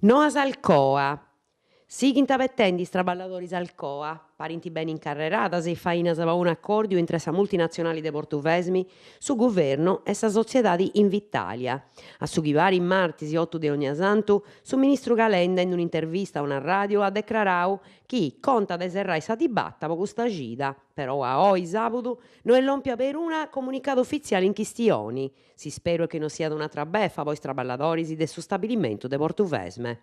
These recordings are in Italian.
Noas Alcoa. Sighinta pettendi traballadores Alcoa, parenti ben incarreradas e fainas pa un accordio intre sa multinazionale de Portuvesmi, su governo e sa sociedade Invitalia. A su chi pare in martis 8 de ogni santu, su ministru Calenda in un'intervista a una radio ha declarau chi conta de serrai sa dibatta po custa gida, però a oi sabudu non è lompia per una comunicato ufficiale in chistioni. Si spero che non sia una trabeffa poi traballadores de su stabilimento de Portuvesme.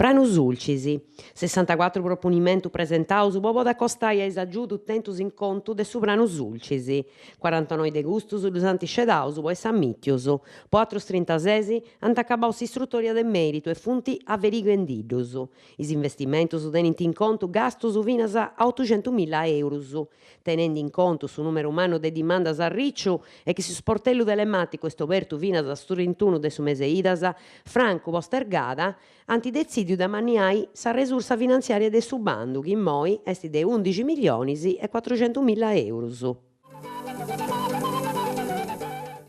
Pranus Ulcisi, 64 proponimentos presentados poco da costai a esagiudu tentus in conto de su Pranus Ulcisi, 49 de gustus dus antiscedaus po essa mittius, po atros 36 ant acabau s'istruttoria de meritu e funti averiguendidus. Is investimentos tenint in conto gastos finas a 800.000 euros, tenendo in conto su numero umano de dimandas a ricciu e che su sportellu telematicu est obertu finas a su 31 de su mese idas, franco postergada, antidezidiu da maniai sa resursa finanziaria de su bandu, chi moi est de 11 milionis e 400.000 euros.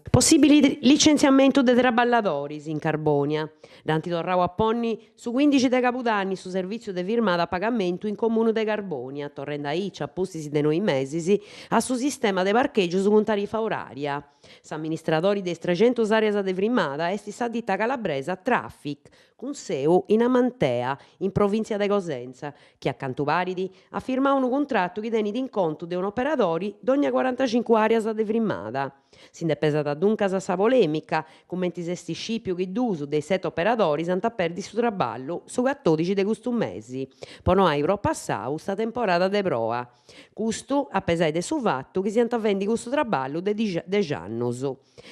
Possibili licenziamento de traballadores in Carbonia. Danti torrau a ponni su 15 de cabudanni su servizio de firmada a pagamento in comune de Carbonia, torrendo a iccia appustisi de 9 meses a su sistema de parcheggius con tarifa oraria. S'amministradori de 300 areas de firmada est sa ditta calabresa Traffic, cun seu in Amantea, in provincia de Cosenza, che a cantu paridi ha firmato un contratto che tenit in conto de un operadori d'ogna 45 areas de firmada. Sinde pesata duncas sa polemica, commenti s'esti scipiu chi dusu dei 7 operatori ant perdi su traballu su 14 de custu mesi, po no ai pro passau sta temporada de proa. Custu a pesai de su fattu chi siant avendi custu traballu de 10 annos.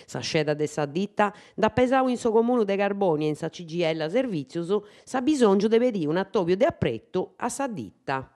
Sa sceda de sa ditta da pesau in su comunu de Carbonia in sa CGL Servizius sa bisongiu de pedire un attoppiu de apprettu a sa ditta.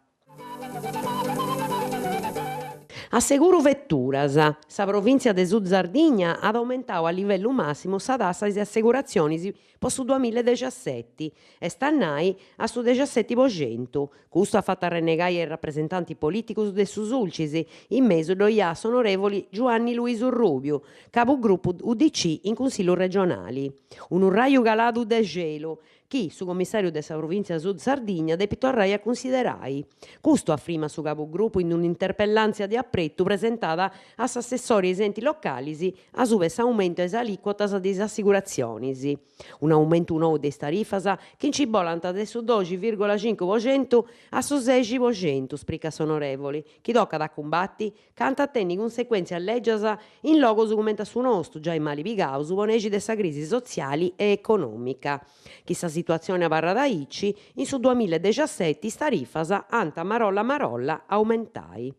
Asseguru vetturas. Sa provincia de Sud Sardigna at aumentadu a livellu massimu sa tassa de assegurazzionis po su 2017 e stannai a su 17%. Custu ha fatto arrennegai ai rappresentanti politicus de su Sulcis, in mesu doiat s'onorevoli Giovanni Luisu Rubiu, capogruppu UDC in Consigliu regionali. Un urraju caladu de gelo, chi su commissariu de sa provincia Sud Sardigna depi torrai a considerai. Custu affirma su capogruppu in un'interpellanza di apprettu presentata a s'assessori ai enti localis a su aumento de aliquotas de assicurazzionis. Un aumento nou de tarifas che incibolant de su 12,5% a su 16%, sprica s'onorevoli, chi tocca da combatti, canta attendi conseguenze leggias in logos commenta su nostru, già in mali pigaus, ponegi de sa crisi sociali e economica. Chi sa situazione a barra da icci, in su 2017 is tarifas ant marolla aumentai.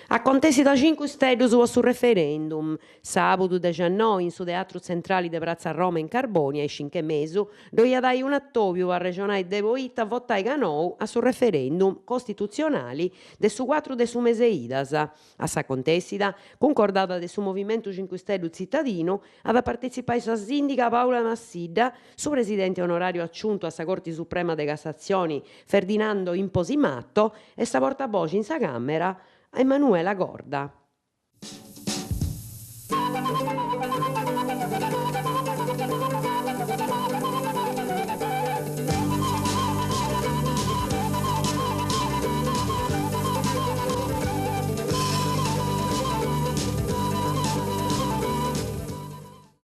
Acontesi da 5 Stelle su referendum. Sabudu 19 in su Teatro Centrale de Piazza Roma in Carbonia, e 5 mesu, doia dai un attoppiu a regionale de Boita votai ganou a su referendum costituzionali de su 4 de su mese idas. A sa contesida, concordata de su Movimento 5 Stelle cittadino, ad partecipare sa sindica Paola Massidda, su presidente onorario aggiunto a sa Corte Suprema de Cassazione Ferdinando Imposimato e sa portavoce in sa Camera Emanuela Gorda.